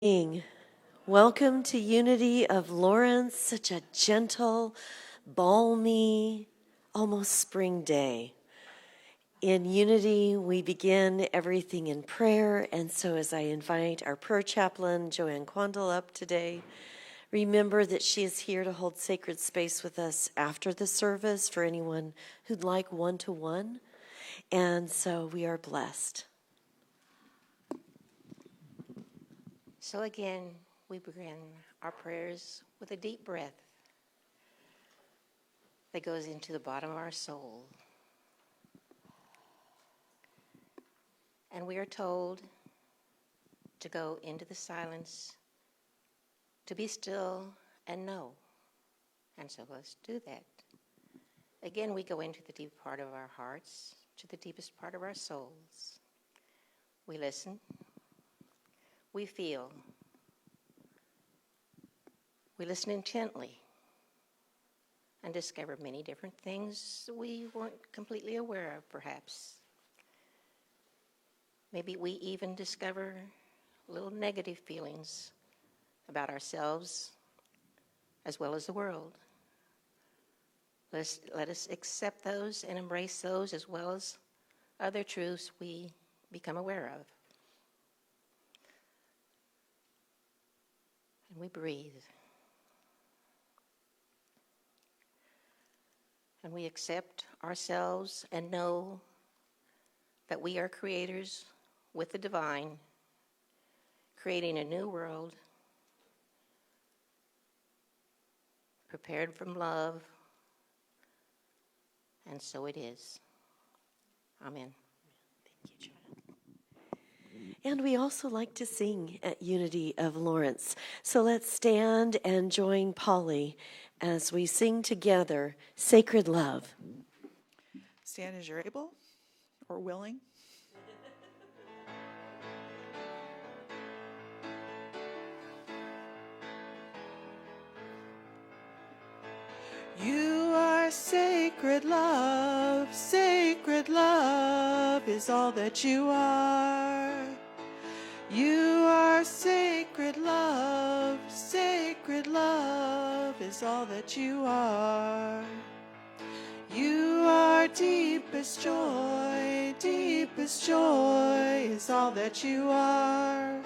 morning. Welcome to Unity of Lawrence, such a gentle, balmy, almost spring day. In Unity, we begin everything in prayer, and so as I invite our prayer chaplain, Joanne Quandle, up today, remember that she is here to hold sacred space with us after the service for anyone who'd like one-to-one, and so we are blessed. So again, we begin our prayers with a deep breath that goes into the bottom of our soul. And we are told to go into the silence, to be still and know. And so let's do that. Again, we go into the deep part of our hearts, to the deepest part of our souls. We listen. We feel. We listen intently and discover many different things we weren't completely aware of, perhaps. Maybe we even discover little negative feelings about ourselves as well as the world. Let us accept those and embrace those as well as other truths we become aware of. And we breathe. And we accept ourselves and know that we are creators with the divine, creating a new world, prepared from love, and so it is. Amen. Thank you, Sharon. And we also like to sing at Unity of Lawrence. So let's stand and join Polly as we sing together Sacred Love. Stand as you're able or willing. You are sacred love is all that you are. You are sacred love is all that you are. You are deepest joy is all that you are.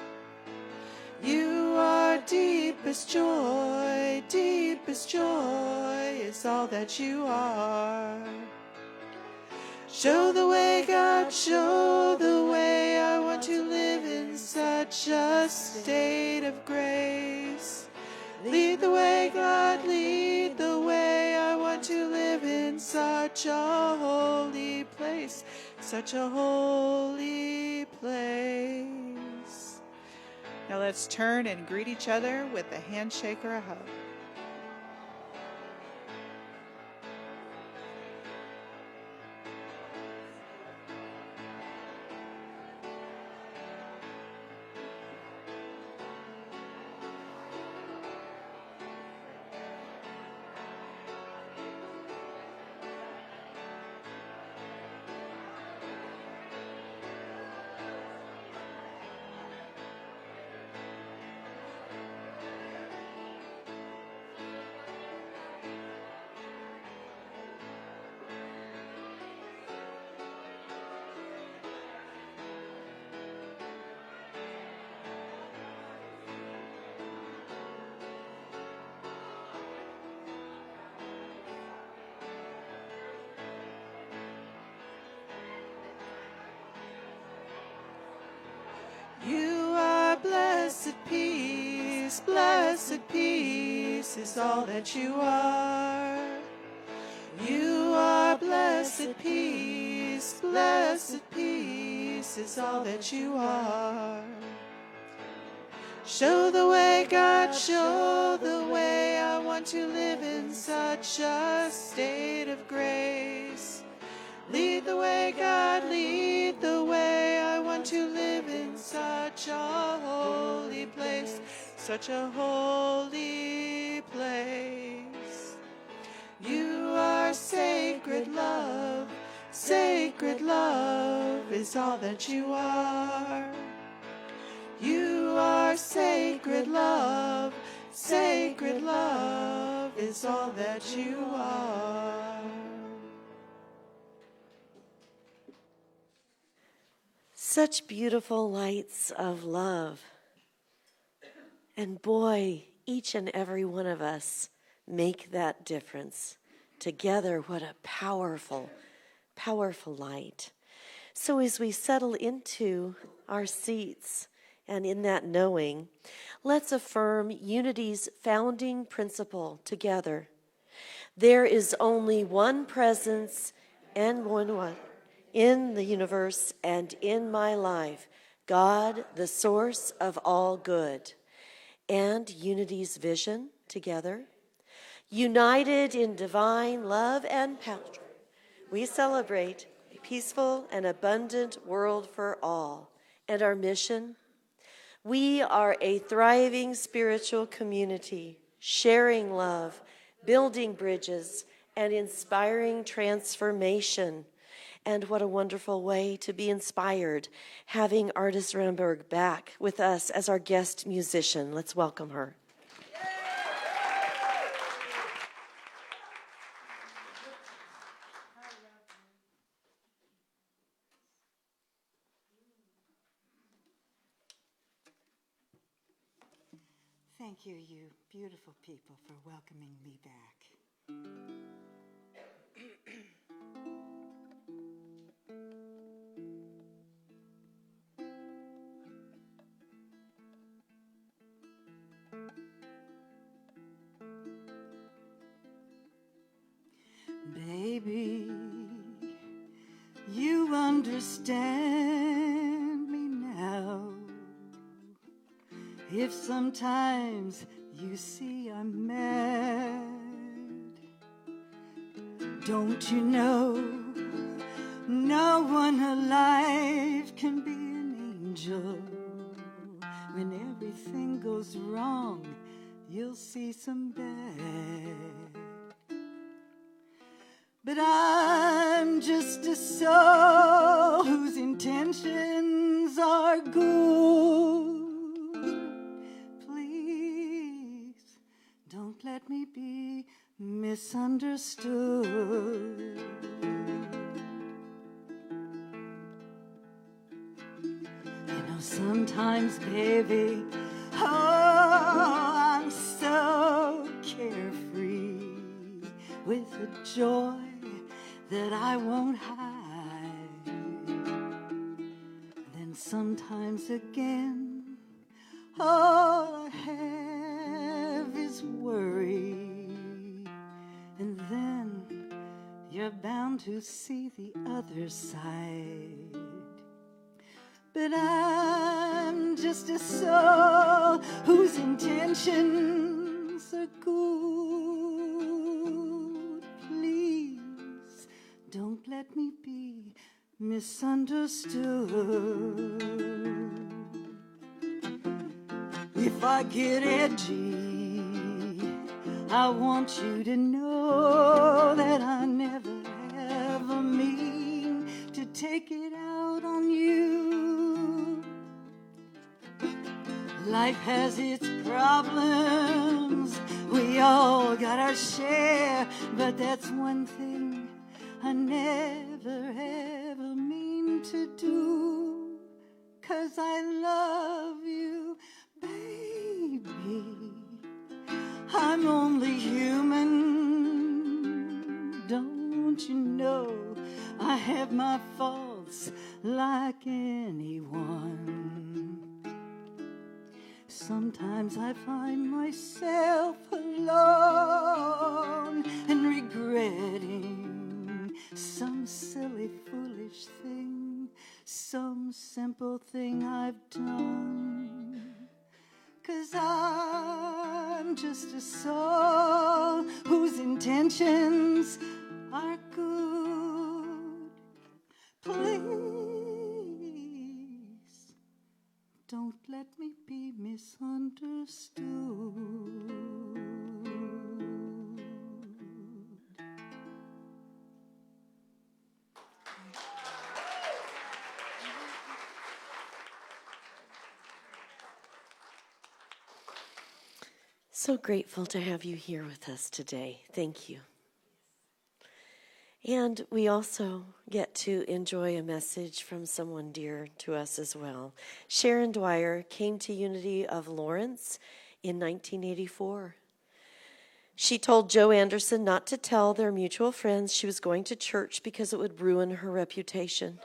You are deepest joy is all that you are. Show the way, God, show the way. I want to live in such a state of grace. Lead the way, God, lead the way. I want to live in such a holy place, such a holy place. Now let's turn and greet each other with a handshake or a hug. You are blessed peace is all that you are. You are blessed peace is all that you are. Show the way, God, show the way. I want to live in such a state of grace. Lead the way, God, lead the way. I want to live in such a holy place, such a holy place. You are sacred love is all that you are. You are sacred love. Sacred love is all that you are. Such beautiful lights of love. And boy, each and every one of us make that difference. Together, what a powerful, powerful light. So as we settle into our seats and in that knowing, let's affirm Unity's founding principle together. There is only one presence and one in the universe and in my life, God, the source of all good. And Unity's vision together, united in divine love and power, we celebrate a peaceful and abundant world for all. And our mission, we are a thriving spiritual community, sharing love, building bridges, and inspiring transformation. And what a wonderful way to be inspired, having Artis Ramberg back with us as our guest musician. Let's welcome her. Thank you, you beautiful people, for welcoming me back. Baby, you understand me now. If sometimes you see I'm mad, don't you know no one alive can be an angel. When everything goes wrong, you'll see some bad. But I'm just a soul whose intentions are good. Please don't let me be misunderstood. You know, sometimes, baby, oh, I'm so carefree with a joy that I won't hide. Then sometimes again, all I have is worry. And then you're bound to see the other side. But I'm just a soul whose intentions are good. Please don't let me be misunderstood. If I get edgy, I want you to know that I never ever mean to take it out on you. Life has its problems, we all got our share, but that's one thing I never ever mean to do, 'cause I love you, baby. I'm only human, don't you know? I have my faults like anyone. Sometimes I find myself alone and regretting some silly, foolish thing, some simple thing I've done. 'Cause I'm just a soul whose intentions are good. Please don't let me be misunderstood. So grateful to have you here with us today. Thank you. And we also get to enjoy a message from someone dear to us as well. Sharon Dwyer came to Unity of Lawrence in 1984. She told Joe Anderson not to tell their mutual friends she was going to church because it would ruin her reputation.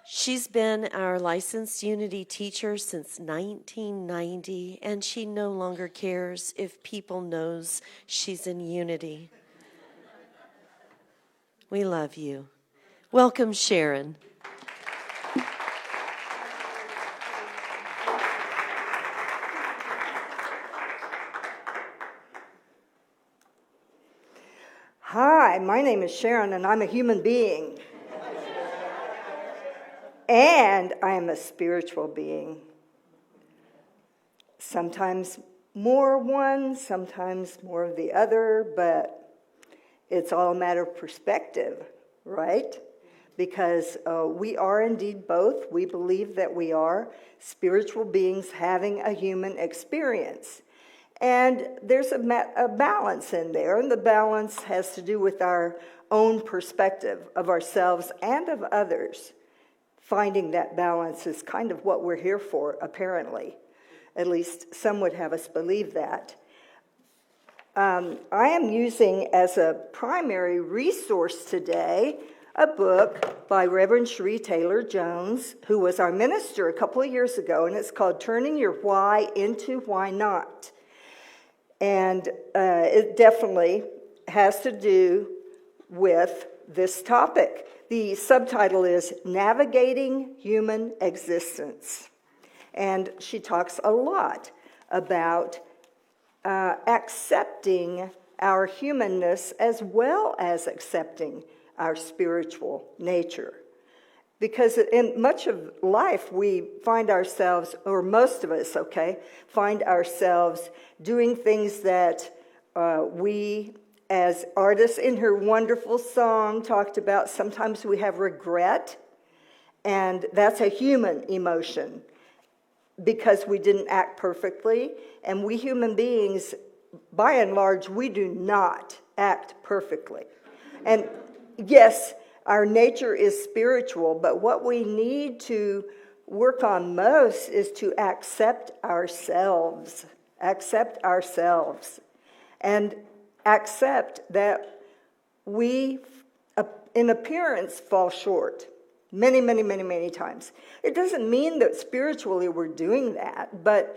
She's been our licensed Unity teacher since 1990, and she no longer cares if people knows she's in Unity. We love you. Welcome, Sharon. Hi, my name is Sharon, and I'm a human being. And I am a spiritual being. Sometimes more one, sometimes more of the other, but it's all a matter of perspective, right? Because we are indeed both. We believe that we are spiritual beings having a human experience. And there's a balance in there, and the balance has to do with our own perspective of ourselves and of others. Finding that balance is kind of what we're here for, apparently. At least some would have us believe that. I am using as a primary resource today a book by Reverend Cherie Taylor Jones, who was our minister a couple of years ago, and it's called Turning Your Why into Why Not. And it definitely has to do with this topic. The subtitle is Navigating Human Existence. And she talks a lot about accepting our humanness as well as accepting our spiritual nature. Because in much of life, we find ourselves, or most of us, find ourselves doing things that we, as artists in her wonderful song talked about, sometimes we have regret, and that's a human emotion because we didn't act perfectly. And we human beings, by and large, we do not act perfectly. And yes, our nature is spiritual, but what we need to work on most is to accept ourselves. Accept ourselves. And accept that we, in appearance, fall short many, many, many, many times. It doesn't mean that spiritually we're doing that, but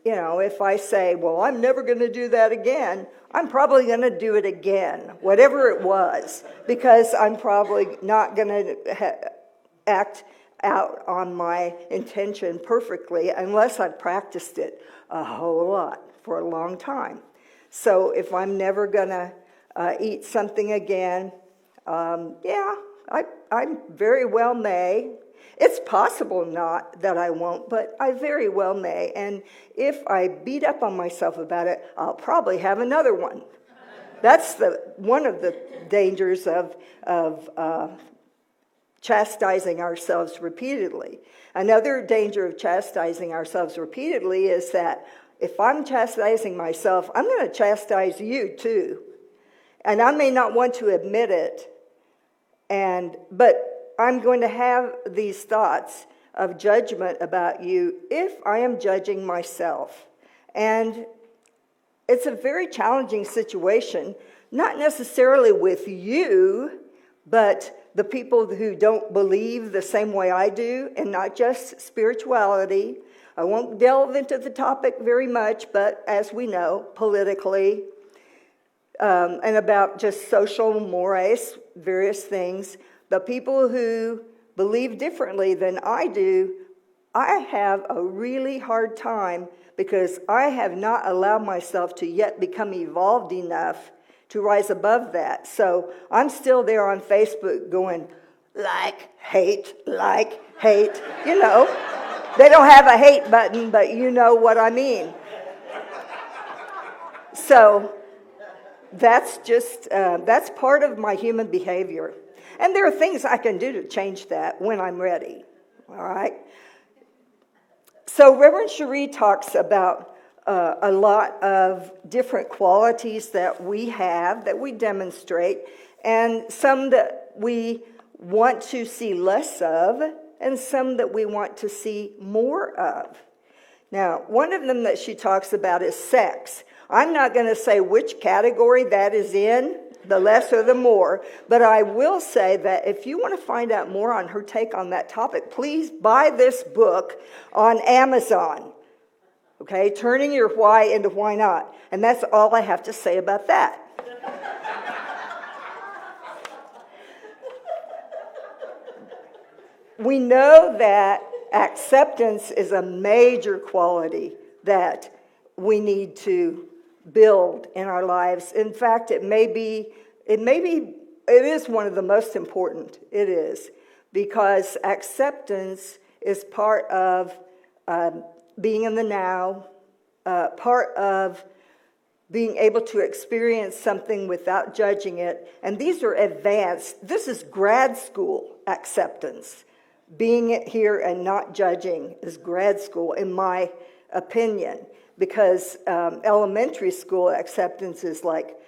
if I say, well, I'm never going to do that again, I'm probably going to do it again, whatever it was, because I'm probably not going to act out on my intention perfectly unless I've practiced it a whole lot for a long time. So if I'm never going to eat something again, I very well may. It's possible not that I won't, but I very well may. And if I beat up on myself about it, I'll probably have another one. That's one of the dangers of chastising ourselves repeatedly. Another danger of chastising ourselves repeatedly is that if I'm chastising myself, I'm going to chastise you too. And I may not want to admit it, but I'm going to have these thoughts of judgment about you if I am judging myself. And it's a very challenging situation, not necessarily with you, but the people who don't believe the same way I do, and not just spirituality. I won't delve into the topic very much, but as we know, politically, and about just social mores, various things. The people who believe differently than I do, I have a really hard time because I have not allowed myself to yet become evolved enough to rise above that. So I'm still there on Facebook going, like, hate. You know, they don't have a hate button, but you know what I mean. So that's just, that's part of my human behavior. And there are things I can do to change that when I'm ready, all right? So Reverend Cherie talks about a lot of different qualities that we have, that we demonstrate, and some that we want to see less of, and some that we want to see more of. Now, one of them that she talks about is sex. I'm not going to say which category that is in, the less or the more, but I will say that if you want to find out more on her take on that topic, please buy this book on Amazon. Okay, turning your why into why not. And that's all I have to say about that. We know that acceptance is a major quality that we need to build in our lives. In fact, it is one of the most important. It is, because acceptance is part of being in the now, part of being able to experience something without judging it. And these are advanced. This is grad school acceptance. Being here and not judging is grad school, in my opinion, because elementary school acceptance is like,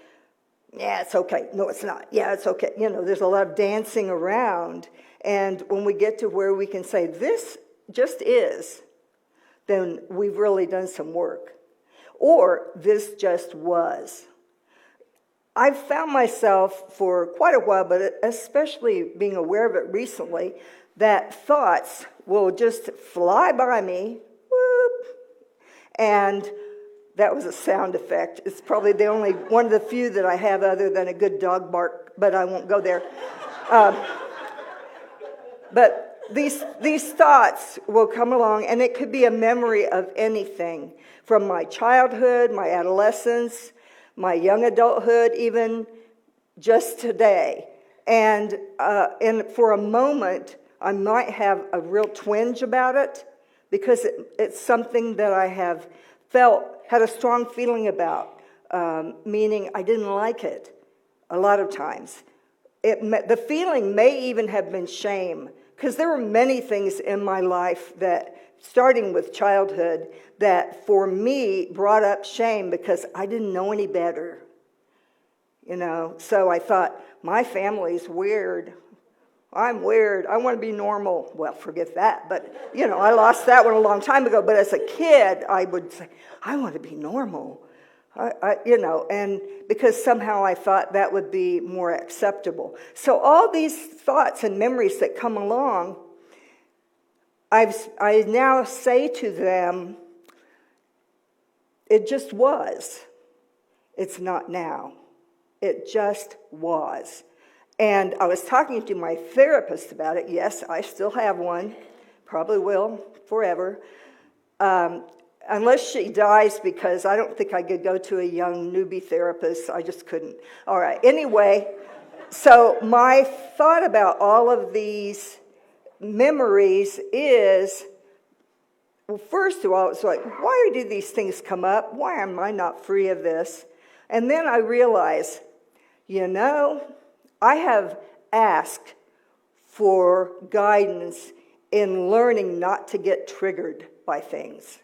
yeah, it's okay. No, it's not. Yeah, it's okay. You know, there's a lot of dancing around. And when we get to where we can say, this just is, then we've really done some work. Or this just was. I've found myself for quite a while, but especially being aware of it recently, that thoughts will just fly by me, whoop, and that was a sound effect. It's probably the only one of the few that I have other than a good dog bark, but I won't go there. But these thoughts will come along, and it could be a memory of anything, from my childhood, my adolescence, my young adulthood, even just today. And for a moment, I might have a real twinge about it, because it's something that I have had a strong feeling about, meaning I didn't like it a lot of times. The feeling may even have been shame, because there were many things in my life that, starting with childhood, that for me brought up shame because I didn't know any better. You know, so I thought, my family's weird. I'm weird. I want to be normal. Well, forget that. But, you know, I lost that one a long time ago. But as a kid, I would say, I want to be normal. And because somehow I thought that would be more acceptable. So all these thoughts and memories that come along, I now say to them, it just was. It's not now. It just was. And I was talking to my therapist about it. Yes, I still have one. Probably will forever. Unless she dies, because I don't think I could go to a young newbie therapist. I just couldn't. All right. Anyway, so my thought about all of these memories is, well, first of all, it's like, why do these things come up? Why am I not free of this? And then I realize, you know, I have asked for guidance in learning not to get triggered by things.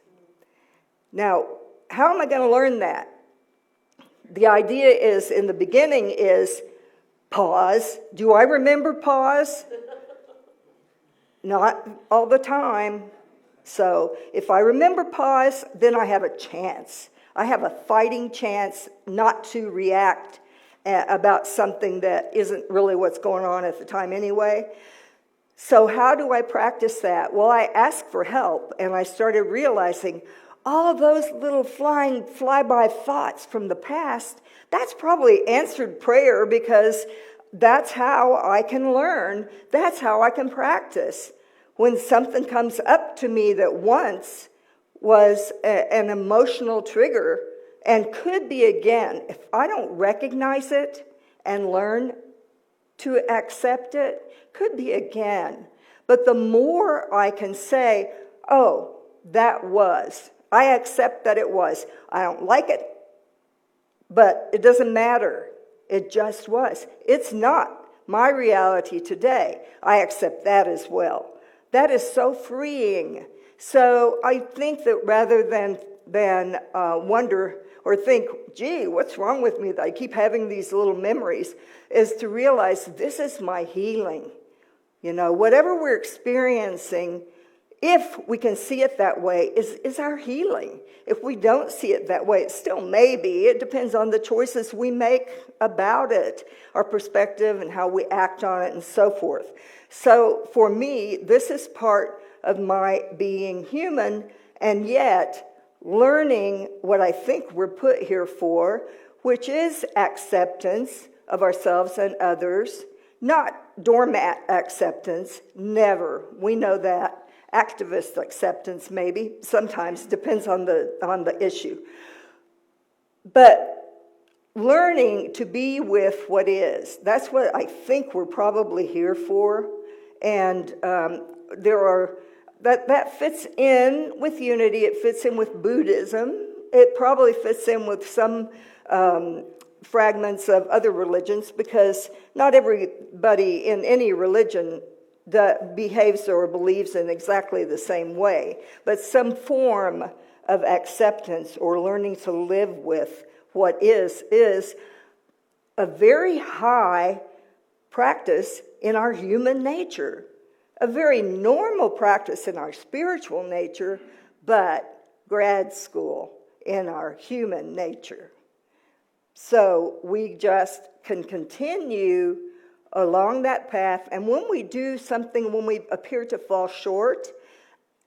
Now, how am I going to learn that? The idea is, in the beginning, is pause. Do I remember pause? Not all the time. So if I remember pause, then I have a chance. I have a fighting chance not to react about something that isn't really what's going on at the time anyway. So how do I practice that? Well, I asked for help, and I started realizing all those little fly-by thoughts from the past, that's probably answered prayer, because that's how I can learn. That's how I can practice. When something comes up to me that once was an emotional trigger, and could be again, if I don't recognize it and learn to accept it, could be again. But the more I can say, oh, that was, I accept that it was. I don't like it, but it doesn't matter. It just was. It's not my reality today. I accept that as well. That is so freeing. So I think that rather than wonder or think, gee, what's wrong with me that I keep having these little memories, is to realize this is my healing. You know, whatever we're experiencing, if we can see it that way, is our healing. If we don't see it that way, it still may be. It depends on the choices we make about it, our perspective and how we act on it and so forth. So for me, this is part of my being human, and yet learning what I think we're put here for, which is acceptance of ourselves and others, not doormat acceptance, never. We know that. Activist acceptance, maybe, sometimes, depends on the issue. But learning to be with what is, that's what I think we're probably here for. And that fits in with unity, it fits in with Buddhism, it probably fits in with some fragments of other religions, because not everybody in any religion that behaves or believes in exactly the same way, but some form of acceptance or learning to live with what is a very high practice in our human nature, a very normal practice in our spiritual nature, but grad school in our human nature. So we just can continue along that path, and when we do something, when we appear to fall short,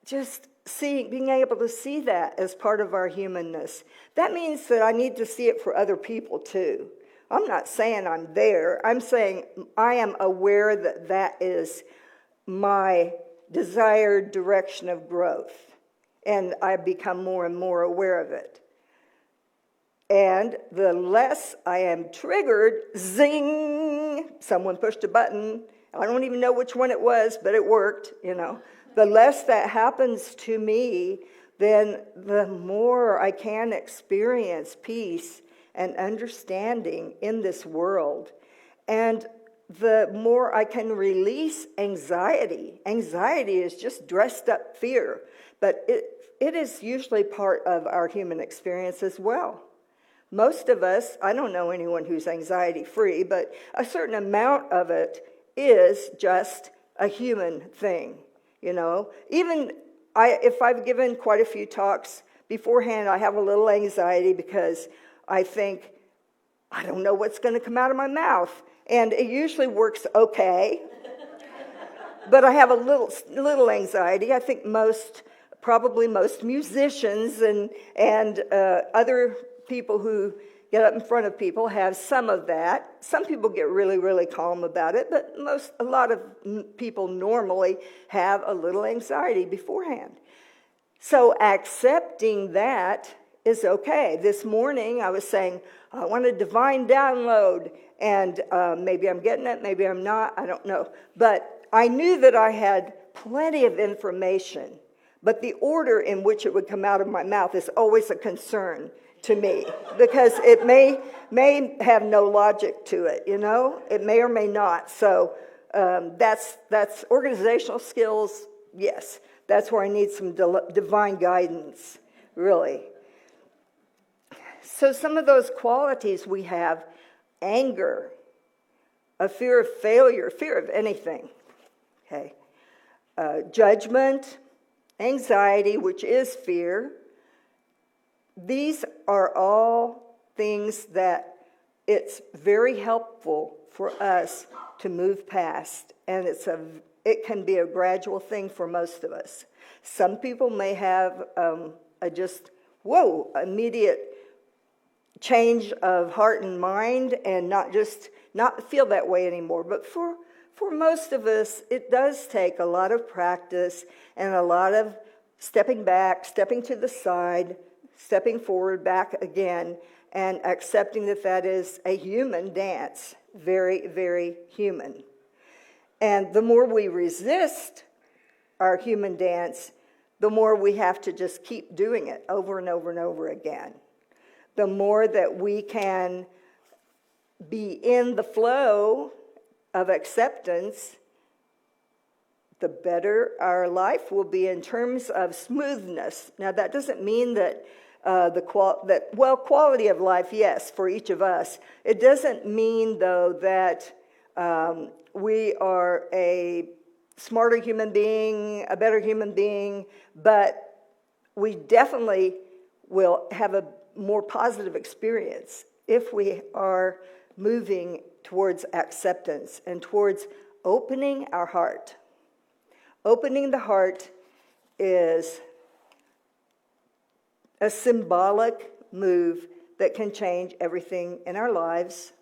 just being able to see that as part of our humanness. That means that I need to see it for other people too. I'm not saying I'm there. I'm saying I am aware that that is my desired direction of growth, and I become more and more aware of it. And the less I am triggered, zing, someone pushed a button. I don't even know which one it was, but it worked, you know. The less that happens to me, then the more I can experience peace and understanding in this world. And the more I can release anxiety. Anxiety is just dressed up fear, but it is usually part of our human experience as well. Most of us, I don't know anyone who's anxiety-free, but a certain amount of it is just a human thing, you know. Even if I've given quite a few talks beforehand, I have a little anxiety because I think, I don't know what's going to come out of my mouth. And it usually works okay, but I have a little anxiety. I think probably most musicians and other people who get up in front of people have some of that. Some people get really, really calm about it, but a lot of people normally have a little anxiety beforehand. So accepting that is okay. This morning I was saying, I want a divine download, and maybe I'm getting it, maybe I'm not, I don't know. But I knew that I had plenty of information, but the order in which it would come out of my mouth is always a concern to me, because it may have no logic to it, you know? It may or may not. So that's organizational skills, yes. That's where I need some divine guidance, really. So some of those qualities we have: anger, a fear of failure, fear of anything, okay? Judgment, anxiety, which is fear. These are all things that it's very helpful for us to move past, and it can be a gradual thing for most of us. Some people may have immediate change of heart and mind, and not feel that way anymore. But for most of us, it does take a lot of practice and a lot of stepping back, stepping to the side, stepping forward, back again, and accepting that is a human dance, very, very human. And the more we resist our human dance, the more we have to just keep doing it over and over and over again. The more that we can be in the flow of acceptance, the better our life will be in terms of smoothness. Now, that doesn't mean that quality of life, yes, for each of us. It doesn't mean, though, that we are a smarter human being, a better human being, but we definitely will have a more positive experience if we are moving towards acceptance and towards opening our heart. Opening the heart is a symbolic move that can change everything in our lives,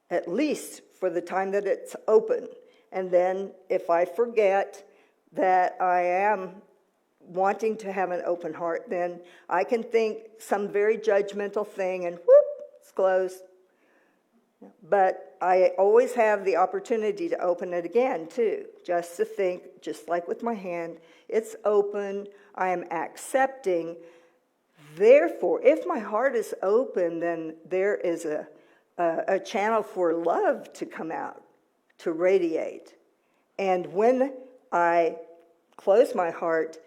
at least for the time that it's open. And then if I forget that I am wanting to have an open heart, then I can think some very judgmental thing and whoop, it's closed. But I always have the opportunity to open it again, too, just to think, just like with my hand, it's open, I am accepting. Therefore, if my heart is open, then there is a channel for love to come out, to radiate. And when I close my heart,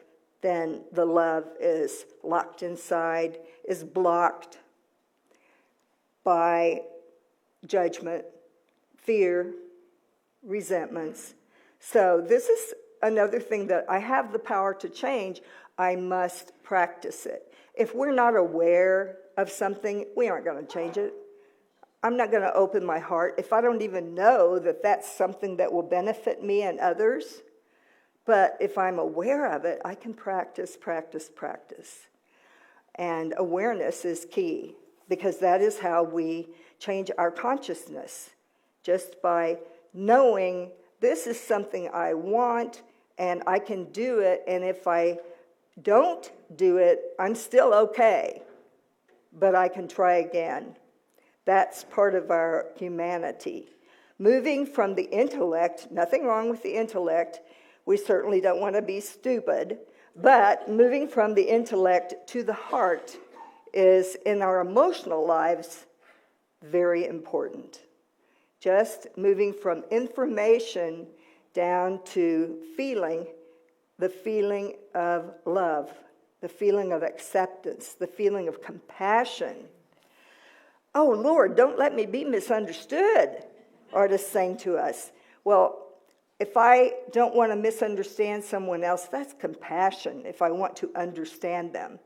then the love is locked inside, is blocked by judgment, fear, resentments. So this is another thing that I have the power to change. I must practice it. If we're not aware of something, we aren't going to change it. I'm not going to open my heart if I don't even know that that's something that will benefit me and others. But if I'm aware of it, I can practice. And awareness is key, because that is how we change our consciousness, just by knowing this is something I want and I can do it, and if I don't do it, I'm still okay, but I can try again. That's part of our humanity. Moving from the intellect, nothing wrong with the intellect, we certainly don't want to be stupid, but moving from the intellect to the heart is, in our emotional lives, very important. Just moving from information down to feeling, the feeling of love, the feeling of acceptance, the feeling of compassion. Oh, Lord, don't let me be misunderstood, artists sang to us. Well, if I don't want to misunderstand someone else, that's compassion, if I want to understand them.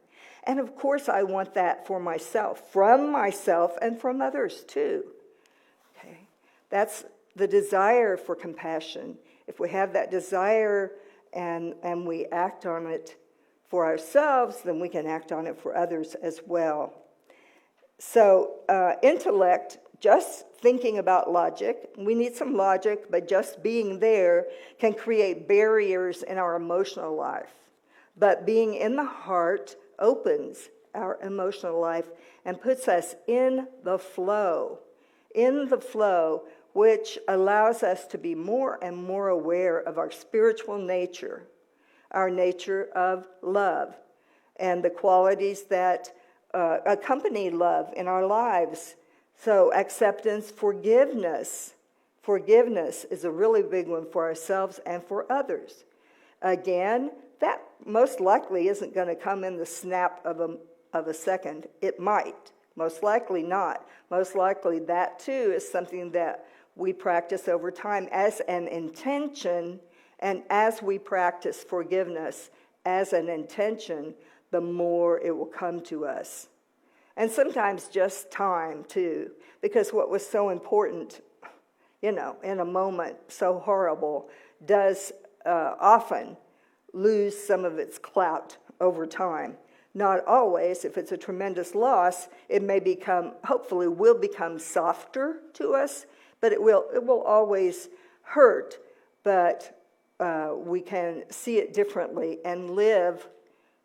And of course, I want that for myself, from myself and from others too. Okay? That's the desire for compassion. If we have that desire and we act on it for ourselves, then we can act on it for others as well. So intellect, just thinking about logic, we need some logic, but just being there can create barriers in our emotional life. But being in the heart opens our emotional life and puts us in the flow, which allows us to be more and more aware of our spiritual nature, our nature of love, and the qualities that accompany love in our lives. So acceptance, forgiveness. Forgiveness is a really big one for ourselves and for others. Again, that most likely isn't going to come in the snap of a second. It might. Most likely not. Most likely that too is something that we practice over time as an intention, and as we practice forgiveness as an intention, the more it will come to us. And sometimes just time too, because what was so important, in a moment so horrible, does often lose some of its clout over time. Not always. If it's a tremendous loss, it may hopefully will become softer to us, but it will always hurt, but we can see it differently and live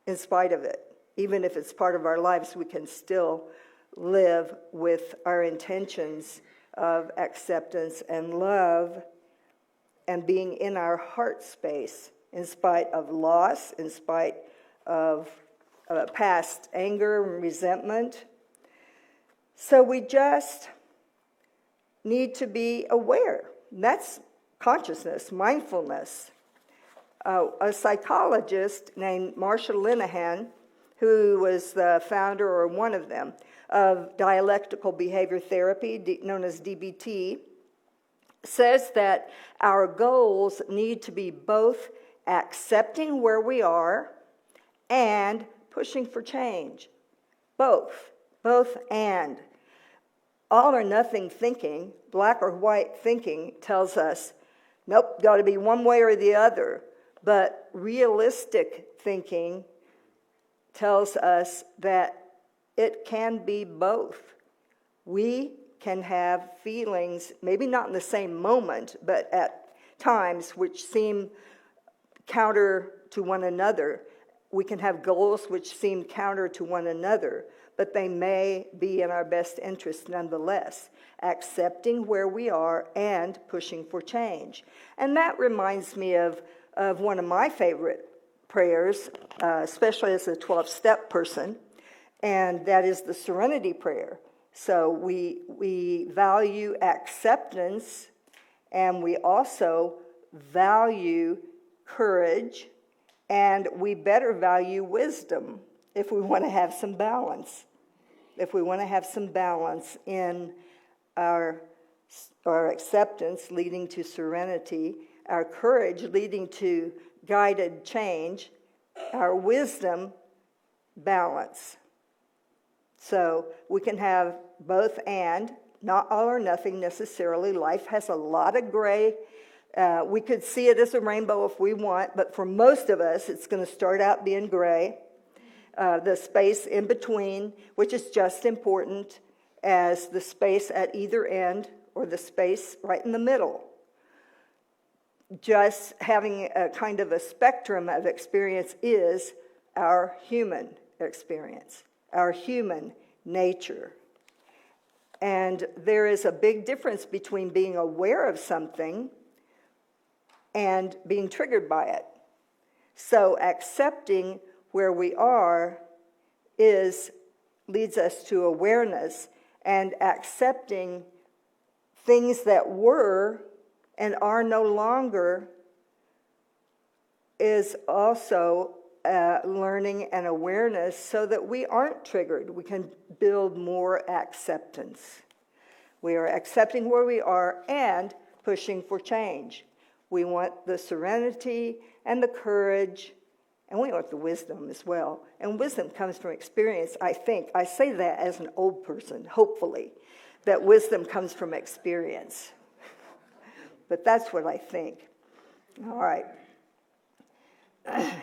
in spite of it. Even if it's part of our lives, we can still live with our intentions of acceptance and love and being in our heart space in spite of loss, in spite of past anger and resentment. So we just need to be aware. That's consciousness, mindfulness. A psychologist named Marsha Linehan, who was the founder, or one of them, of dialectical behavior therapy, known as DBT, says that our goals need to be both accepting where we are and pushing for change. Both and. All or nothing thinking, black or white thinking, tells us, nope, got to be one way or the other. But realistic thinking tells us that it can be both. We can have feelings, maybe not in the same moment, but at times which seem counter to one another. We can have goals which seem counter to one another, but they may be in our best interest nonetheless, accepting where we are and pushing for change. And that reminds me of one of my favorite prayers, especially as a 12-step person, and that is the Serenity Prayer. So we value acceptance, and we also value courage, and we better value wisdom if we want to have some balance. If we want to have some balance in our acceptance leading to serenity, our courage leading to guided change, our wisdom, balance. So we can have both and, not all or nothing necessarily. Life has a lot of gray. We could see it as a rainbow if we want, but for most of us, it's going to start out being gray. The space in between, which is just important as the space at either end or the space right in the middle. Just having a kind of a spectrum of experience is our human experience, our human nature. And there is a big difference between being aware of something and being triggered by it. So accepting where we are leads us to awareness, and accepting things that were and are no longer is also learning and awareness so that we aren't triggered. We can build more acceptance. We are accepting where we are and pushing for change. We want the serenity and the courage, and we want the wisdom as well. And wisdom comes from experience, I think. I say that as an old person, hopefully, that wisdom comes from experience. But that's what I think. All right.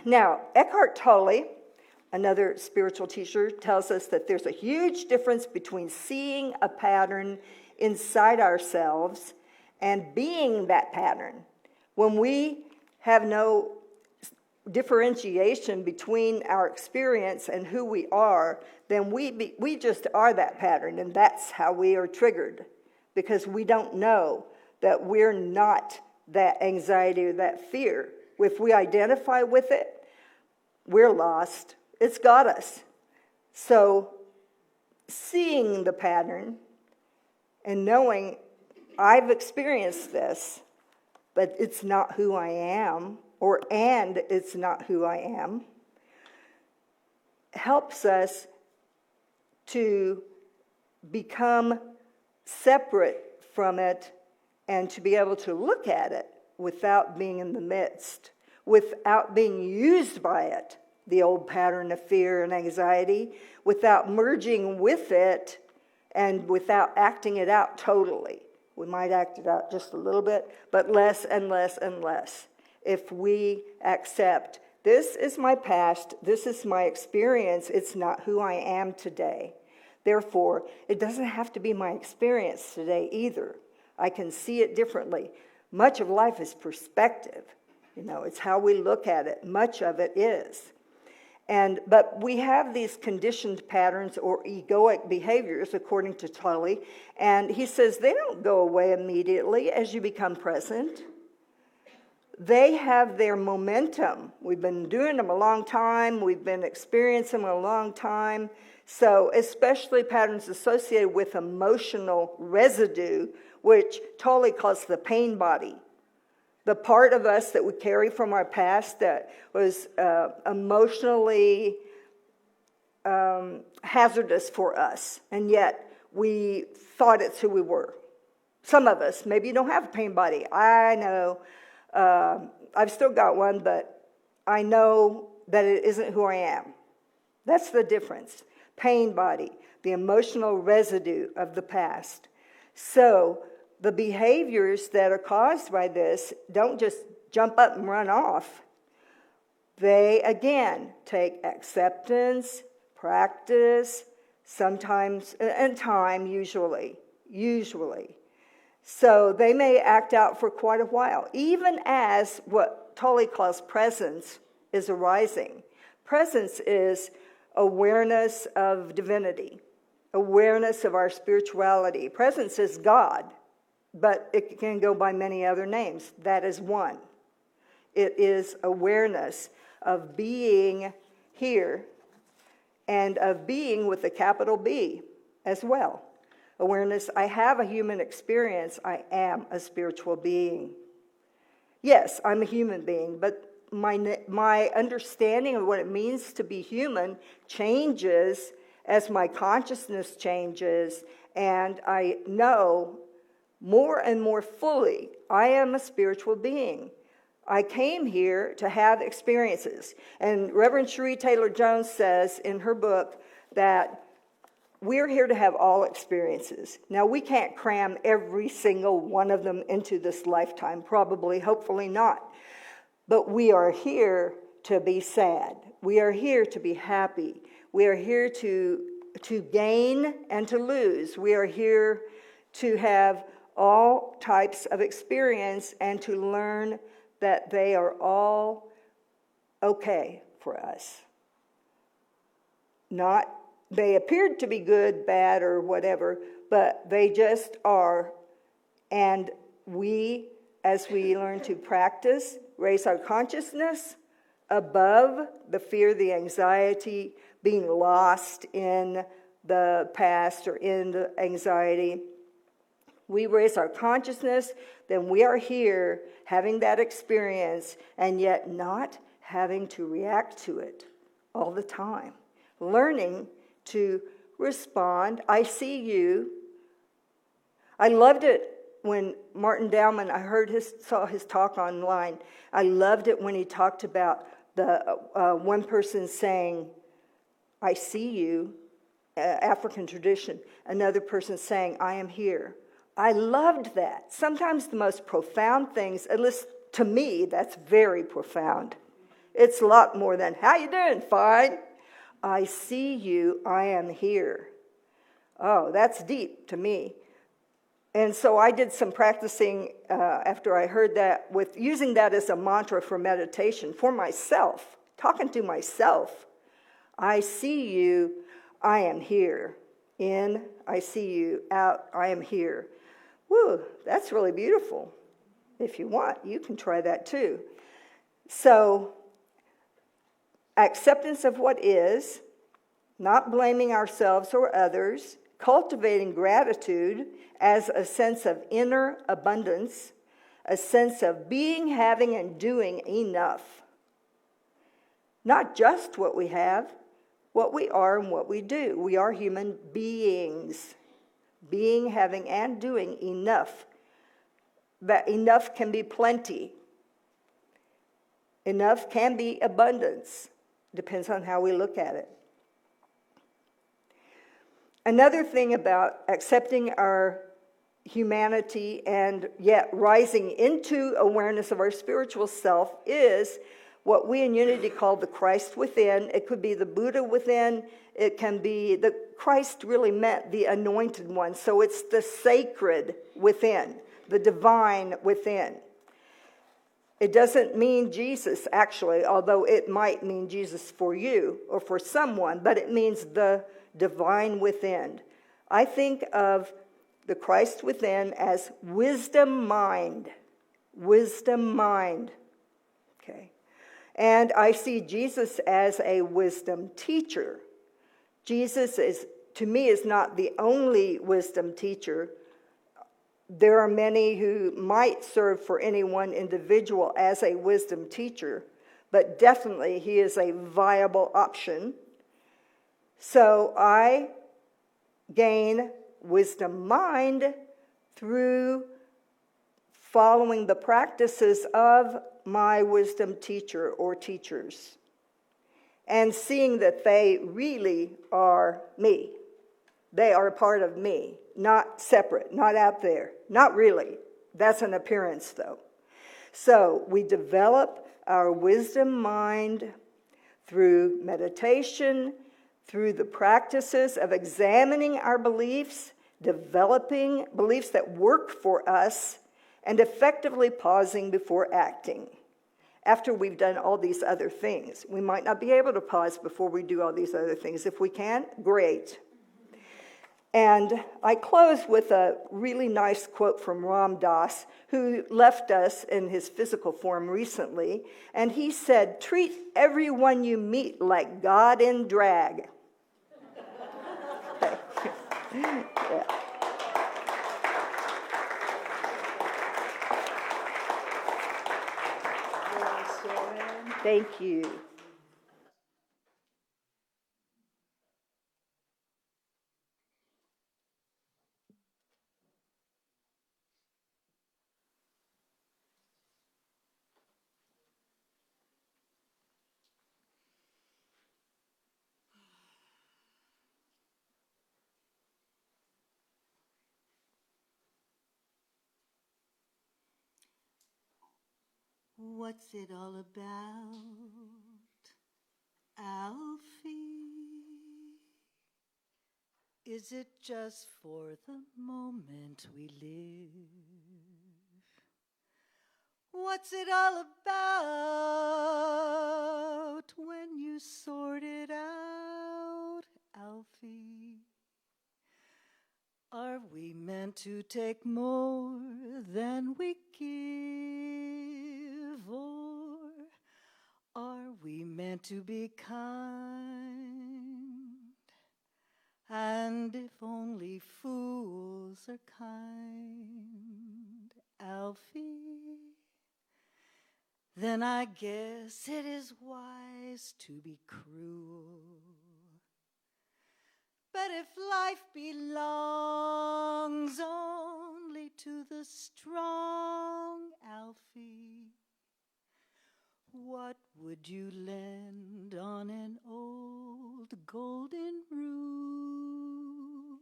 Now, Eckhart Tolle, another spiritual teacher, tells us that there's a huge difference between seeing a pattern inside ourselves and being that pattern. When we have no differentiation between our experience and who we are, then we just are that pattern, and that's how we are triggered, because we don't know that we're not that anxiety or that fear. If we identify with it, we're lost. It's got us. So seeing the pattern and knowing I've experienced this, but it's not who I am, and it's not who I am, helps us to become separate from it and to be able to look at it without being in the midst, without being used by it, the old pattern of fear and anxiety, without merging with it, and without acting it out totally. We might act it out just a little bit, but less and less and less. If we accept, this is my past, this is my experience, it's not who I am today. Therefore, it doesn't have to be my experience today either. I can see it differently. Much of life is perspective. It's how we look at it. Much of it is. But we have these conditioned patterns or egoic behaviors, according to Tolle, and he says they don't go away immediately as you become present. They have their momentum. We've been doing them a long time. We've been experiencing them a long time. So especially patterns associated with emotional residue, which Tolle calls the pain body. the part of us that we carry from our past that was emotionally hazardous for us, and yet we thought it's who we were. Some of us, maybe you don't have a pain body. I know. I've still got one, but I know that it isn't who I am. That's the difference. Pain body, the emotional residue of the past. So the behaviors that are caused by this don't just jump up and run off. They, again, take acceptance, practice, sometimes, and time, usually. So they may act out for quite a while, even as what Tully calls presence is arising. Presence is awareness of divinity, awareness of our spirituality. Presence is God, but it can go by many other names. That is one. It is awareness of being here and of being with a capital B as well. Awareness, I have a human experience, I am a spiritual being. Yes, I'm a human being, but my understanding of what it means to be human changes as my consciousness changes, and I know more and more fully I am a spiritual being. I came here to have experiences. And Reverend Cherie Taylor Jones says in her book that we're here to have all experiences. Now, we can't cram every single one of them into this lifetime, probably, hopefully not. But we are here to be sad. We are here to be happy. We are here to gain and to lose. We are here to have all types of experience and to learn that they are all okay for us. They appeared to be good, bad, or whatever, but they just are. And we, as we learn to practice, raise our consciousness above the fear, the anxiety, being lost in the past or in the anxiety. We raise our consciousness, then we are here having that experience and yet not having to react to it all the time. Learning to respond. I see you. I loved it when Martin Dowman, saw his talk online. I loved it when he talked about the one person saying, I see you, African tradition. Another person saying, I am here. I loved that. Sometimes the most profound things, at least to me, that's very profound. It's a lot more than, how you doing? Fine. I see you, I am here. Oh, that's deep to me. And so I did some practicing after I heard that with using that as a mantra for meditation for myself, talking to myself. I see you, I am here. In, I see you. Out, I am here. Woo, that's really beautiful. If you want, you can try that too. So, acceptance of what is, not blaming ourselves or others, cultivating gratitude as a sense of inner abundance, a sense of being, having, and doing enough. Not just what we have, what we are and what we do. We are human beings. Being, having, and doing enough. That enough can be plenty. Enough can be abundance. Depends on how we look at it. Another thing about accepting our humanity and yet rising into awareness of our spiritual self is what we in Unity call the Christ within. It could be the Buddha within. It can be, the Christ really meant the anointed one. So it's the sacred within, the divine within. It doesn't mean Jesus, actually, although it might mean Jesus for you or for someone, but it means the divine within. I think of the Christ within as wisdom mind. Wisdom mind. Okay. And I see Jesus as a wisdom teacher. Jesus is, to me, is not the only wisdom teacher. There are many who might serve for any one individual as a wisdom teacher, but definitely he is a viable option. So I gain wisdom mind through following the practices of my wisdom teacher or teachers and seeing that they really are me. They are a part of me, not separate, not out there. Not really. That's an appearance, though. So we develop our wisdom mind through meditation, through the practices of examining our beliefs, developing beliefs that work for us, and effectively pausing before acting. After we've done all these other things, we might not be able to pause before we do all these other things. If we can, great. And I close with a really nice quote from Ram Dass, who left us in his physical form recently. And he said, "Treat everyone you meet like God in drag." Yeah. Sharon. Thank you. What's it all about, Alfie? Is it just for the moment we live? What's it all about when you sort it out, Alfie? Are we meant to take more than we give, or are we meant to be kind? And if only fools are kind, Alfie, then I guess it is wise to be cruel. But if life belongs only to the strong, Alfie, what would you lend on an old golden rule?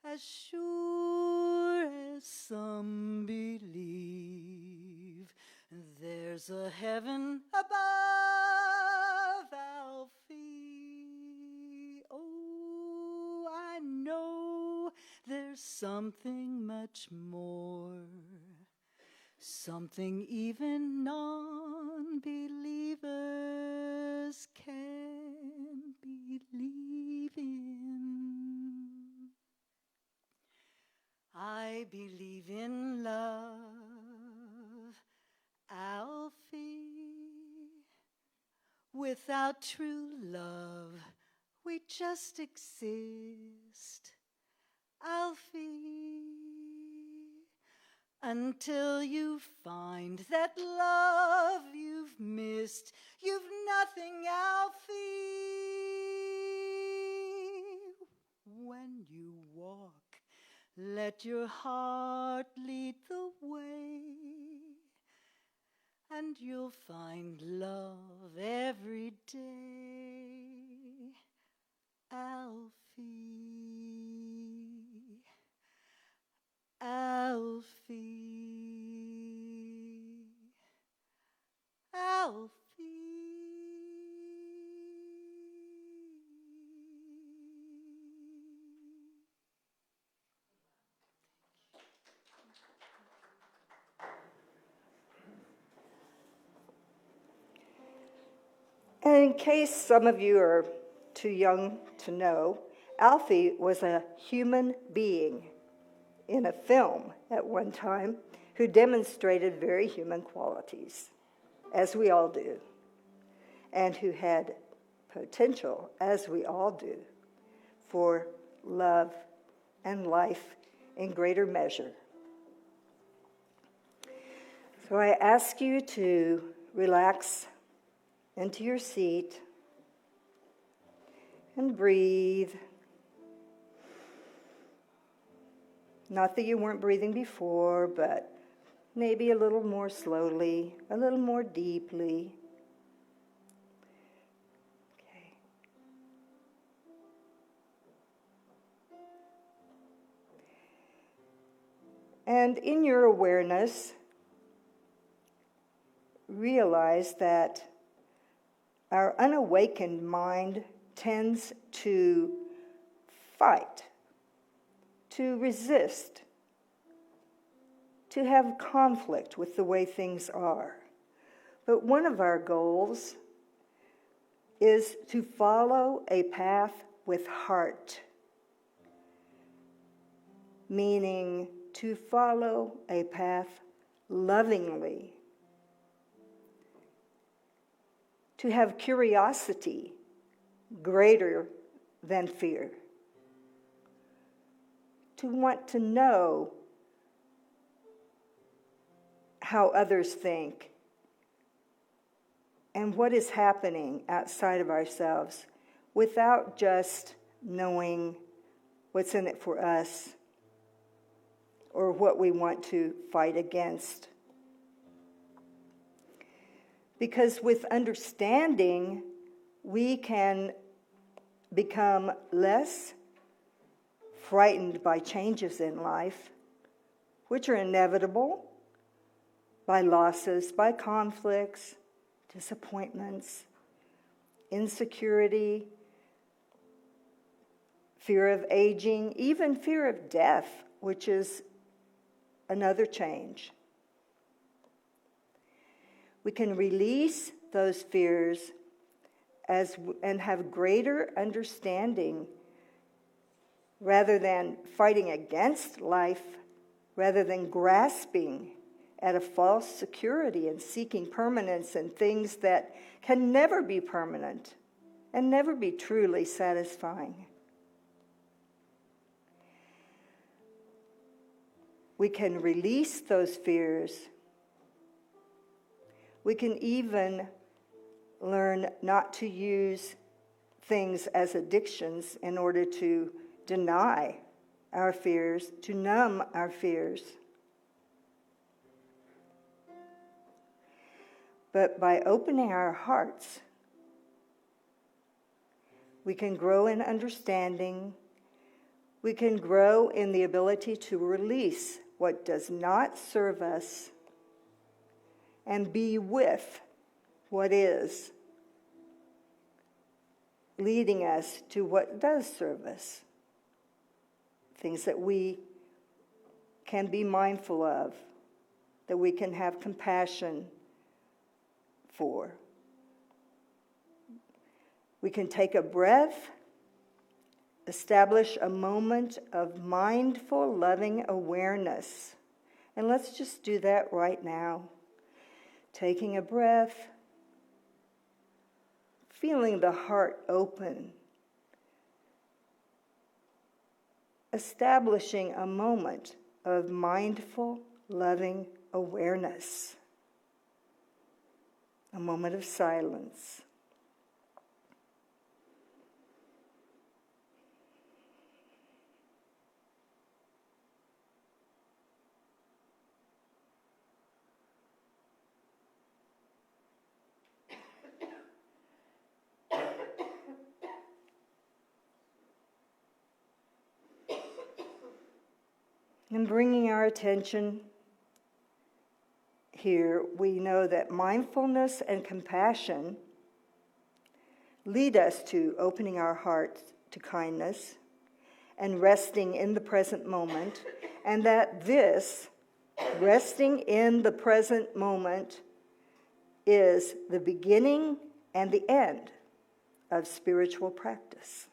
As sure as some believe there's a heaven above, Alfie. Oh, I know there's something much more, something even non-believers can believe in. I believe in love, Alfie. Without true love, we just exist, Alfie. Until you find that love you've missed, you've nothing, Alfie. When you walk, let your heart lead the way, and you'll find love every day, Alfie. Alfie. Alfie. And in case some of you are too young to know, Alfie was a human being in a film at one time who demonstrated very human qualities, as we all do, and who had potential, as we all do, for love and life in greater measure. So I ask you to relax into your seat and breathe. Not that you weren't breathing before, but maybe a little more slowly, a little more deeply. Okay. And in your awareness, realize that our unawakened mind tends to fight, to resist, to have conflict with the way things are. But one of our goals is to follow a path with heart, meaning to follow a path lovingly, to have curiosity greater than fear, to want to know how others think and what is happening outside of ourselves without just knowing what's in it for us or what we want to fight against. Because with understanding, we can become less frightened by changes in life, which are inevitable, by losses, by conflicts, disappointments, insecurity, fear of aging, even fear of death, which is another change. We can release those fears and have greater understanding rather than fighting against life, rather than grasping at a false security and seeking permanence in things that can never be permanent and never be truly satisfying. We can release those fears. We can even learn not to use things as addictions in order to deny our fears, to numb our fears. But by opening our hearts, we can grow in understanding. We can grow in the ability to release what does not serve us and be with what is, leading us to what does serve us. Things that we can be mindful of, that we can have compassion for. We can take a breath, establish a moment of mindful, loving awareness. And let's just do that right now. Taking a breath, feeling the heart open, establishing a moment of mindful, loving awareness. A moment of silence. And bringing our attention here, we know that mindfulness and compassion lead us to opening our hearts to kindness and resting in the present moment, and that this, resting in the present moment, is the beginning and the end of spiritual practice.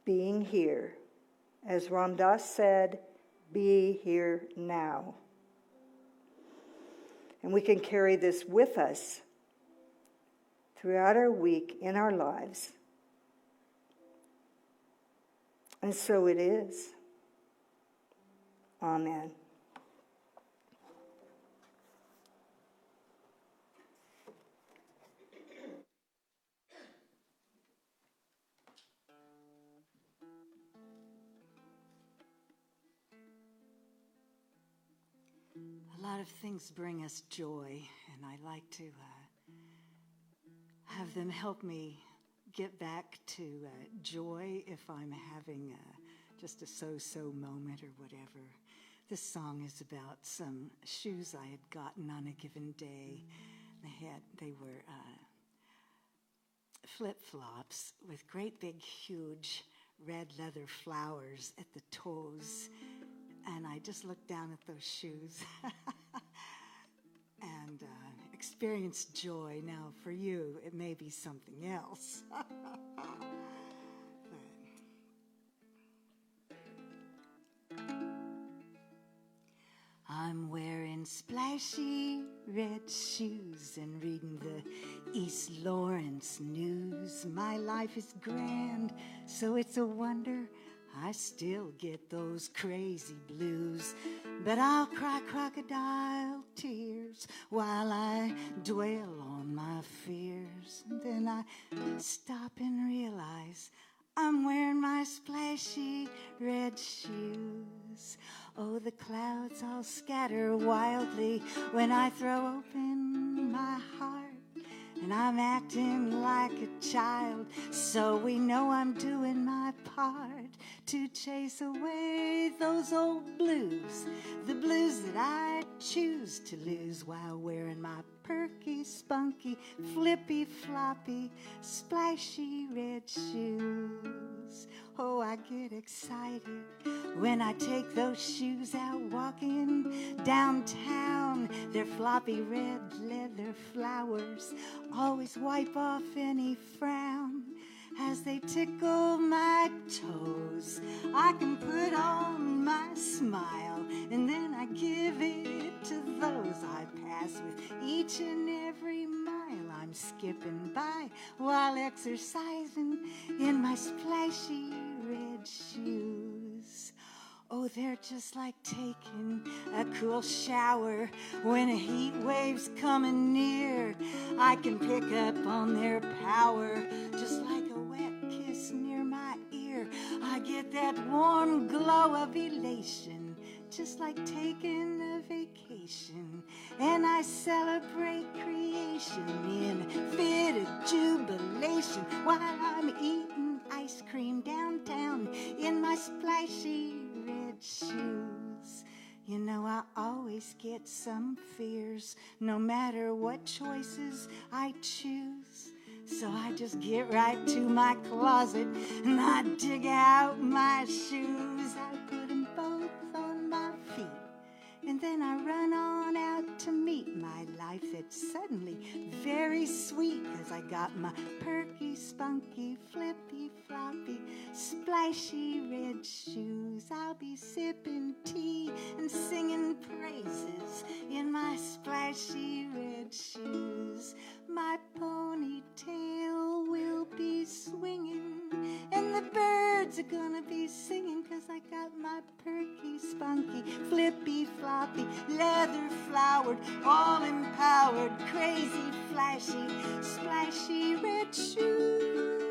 Being here. As Ram Dass said, be here now. And we can carry this with us throughout our week in our lives. And so it is. Amen. A lot of things bring us joy, and I like to have them help me get back to joy if I'm having just a so-so moment or whatever. This song is about some shoes I had gotten on a given day. They were flip-flops with great big huge red leather flowers at the toes, and I just looked down at those shoes and experienced joy. Now for you it may be something else. I'm wearing splashy red shoes and reading the East Lawrence news. My life is grand, so it's a wonder I still get those crazy blues. But I'll cry crocodile tears while I dwell on my fears. And then I stop and realize I'm wearing my splashy red shoes. Oh, the clouds all scatter wildly when I throw open my heart. And I'm acting like a child, so we know I'm doing my part to chase away those old blues, the blues that I choose to lose while wearing my perky, spunky, flippy, floppy, splashy red shoes. Oh, I get excited when I take those shoes out walking downtown. Their floppy red leather flowers always wipe off any frown as they tickle my toes. I can put on my smile and then I give it to those I pass with each and every mile I'm skipping by while exercising in my splashy red shoes. Oh, they're just like taking a cool shower when a heat wave's coming near. I can pick up on their power just like a wet kiss near my ear. I get that warm glow of elation just like taking a vacation. And I celebrate creation in a fit of jubilation while I'm eating ice cream downtown in my splashy red shoes. You know, I always get some fears no matter what choices I choose. So I just get right to my closet and I dig out my shoes. I put them both on my feet and then I run on out to meet my life that's suddenly very sweet, 'cause I got my perky, spunky, flippy, floppy, splashy red shoes. I'll be sipping tea and singing praises in my splashy red shoes. My ponytail will be swinging and the birds are gonna be singing, 'cause I got my perky, spunky, flippy, floppy, leather flowered, all empowered, crazy, flashy, splashy red shoes.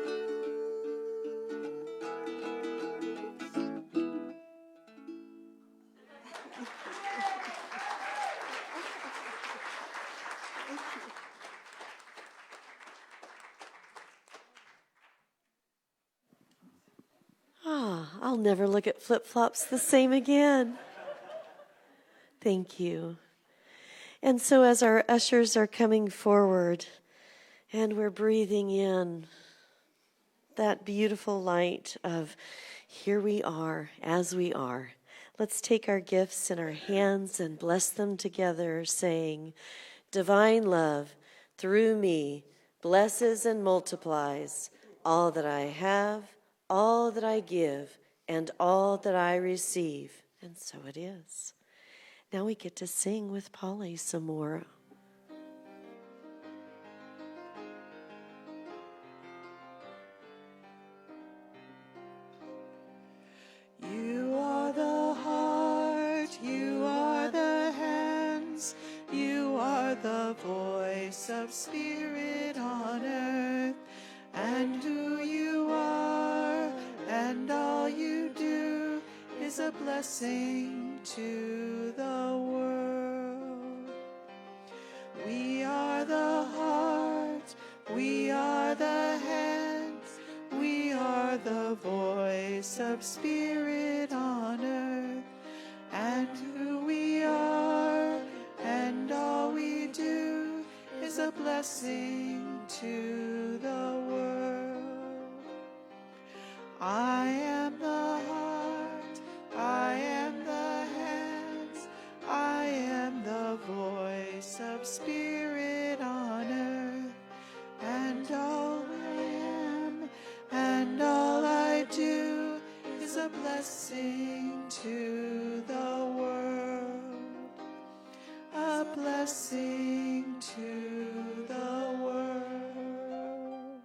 I'll never look at flip-flops the same again. Thank you. And so as our ushers are coming forward and we're breathing in that beautiful light of here we are as we are, let's take our gifts in our hands and bless them together, saying, divine love through me blesses and multiplies all that I have, all that I give, and all that I receive. And so it is. Now we get to sing with Polly some more. voice of spirit on earth, and who you are and all you do is a blessing to the world. We are the heart, we are the hands, we are the voice of spirit on earth, and who we are and all we do is a blessing to the world. I am the heart, I am the hands, I am the voice of spirit on earth, and all I am and all I do is a blessing to the world, a blessing to the world.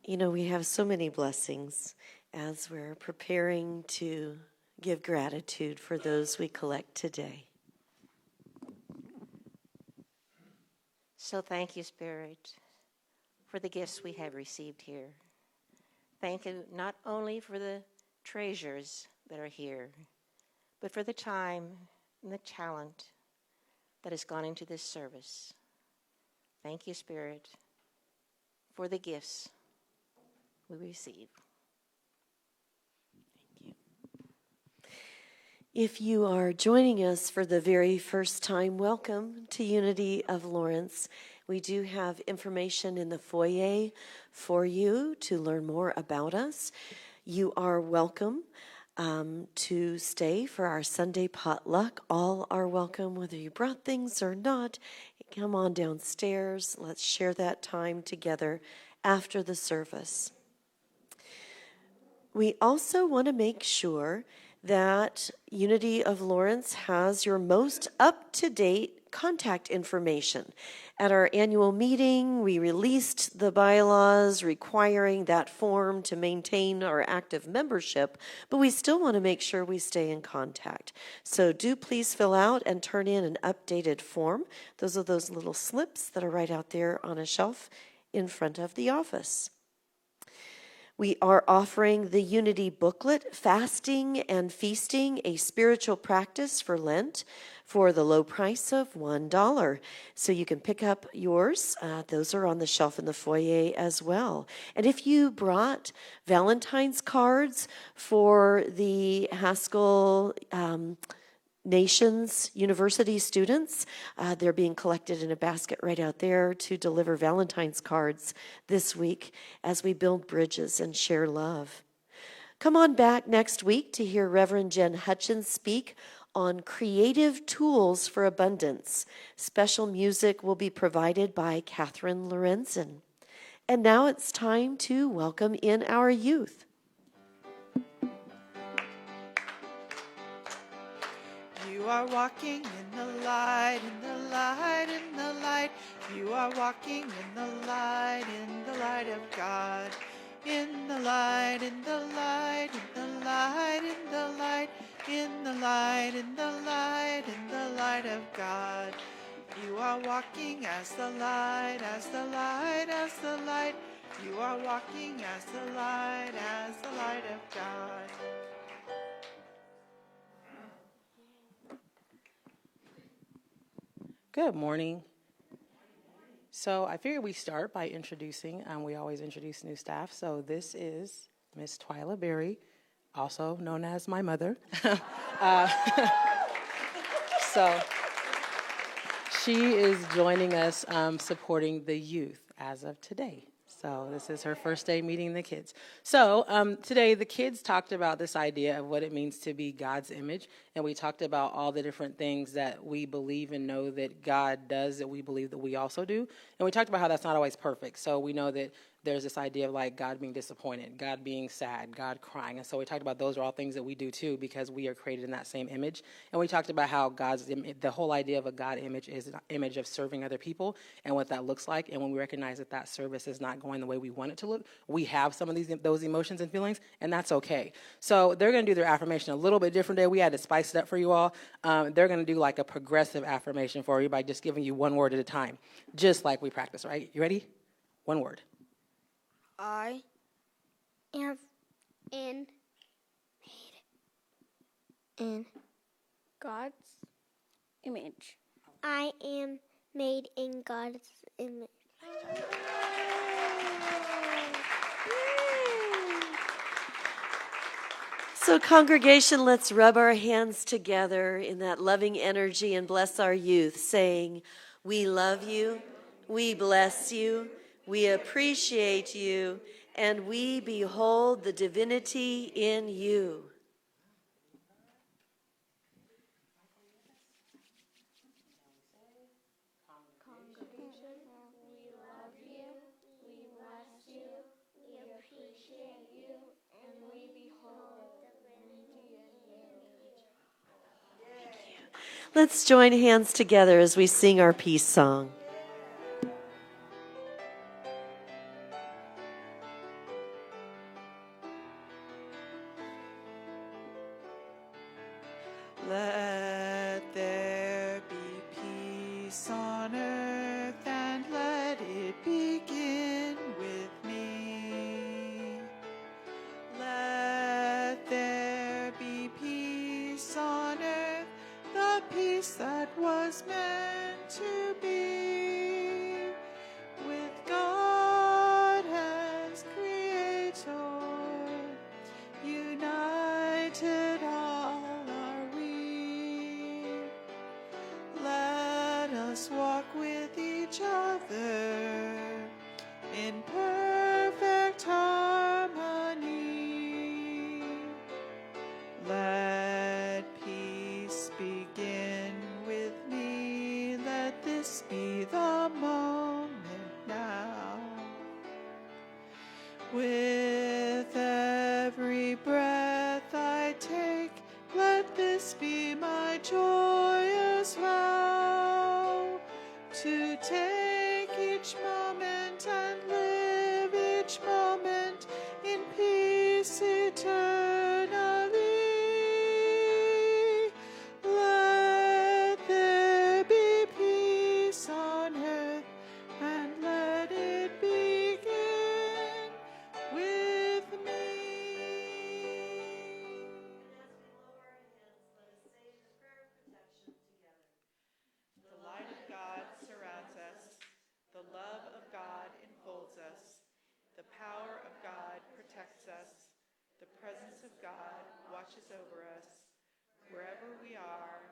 You know, we have so many blessings as we're preparing to give gratitude for those we collect today. So thank you, Spirit, for the gifts we have received here. Thank you not only for the treasures that are here, but for the time and the talent that has gone into this service. Thank you, Spirit, for the gifts we receive. Thank you. If you are joining us for the very first time, welcome to Unity of Lawrence. We do have information in the foyer for you to learn more about us. You are welcome to stay for our Sunday potluck. All are welcome, whether you brought things or not. Come on downstairs. Let's share that time together after the service. We also want to make sure that Unity of Lawrence has your most up-to-date contact information. At our annual meeting, we released the bylaws requiring that form to maintain our active membership, but we still want to make sure we stay in contact. So do please fill out and turn in an updated form. Those are those little slips that are right out there on a shelf in front of the office. We are offering the Unity booklet, Fasting and Feasting, a Spiritual Practice for Lent, for the low price of $1. So you can pick up yours. Those are on the shelf in the foyer as well. And if you brought Valentine's cards for the Haskell Nations University students, they're being collected in a basket right out there to deliver Valentine's cards this week as we build bridges and share love. Come on back next week to hear Reverend Jen Hutchins speak on creative tools for abundance. Special music will be provided by Catherine Lorenzen. And now it's time to welcome in our youth. You are walking in the light, in the light, in the light. You are walking in the light of God. In the light, in the light, in the light, in the light, in the light, in the light, in the light of God. You are walking as the light, as the light, as the light. You are walking as the light of God. Good morning. So I figured we start by introducing, we always introduce new staff. So this is Miss Twyla Berry, also known as my mother. So she is joining us supporting the youth as of today. So this is her first day meeting the kids. So today the kids talked about this idea of what it means to be God's image. And we talked about all the different things that we believe and know that God does that we believe that we also do. And we talked about how that's not always perfect. So we know that there's this idea of like God being disappointed, God being sad, God crying. And so we talked about those are all things that we do too, because we are created in that same image. And we talked about how the whole idea of a God image is an image of serving other people and what that looks like. And when we recognize that that service is not going the way we want it to look, we have some of those emotions and feelings, and that's okay. So they're going to do their affirmation a little bit different day. We had to spice it up for you all. They're going to do like a progressive affirmation for you by just giving you one word at a time, just like we practice, right? You ready? One word. I am made in God's image. I am made in God's image. So, congregation, let's rub our hands together in that loving energy and bless our youth, saying, we love you, we bless you, we appreciate you, and we behold the divinity in you. Let's join hands together as we sing our peace song. Let there be peace on earth, and let it begin with me. Let there be peace on earth, the peace that was meant to be, with God as Creator, united all are we. Let us walk with each other in perfect harmony. Let peace begin with me. Let this be the moment now. With every breath I take, let this be my joyous vow, to take each moment and live each moment in peace eternally. Let there be peace on earth, and let it begin with me. The light of God surrounds us. The love of God enfolds us. The power of God protects us. The presence of God watches over us. Wherever we are,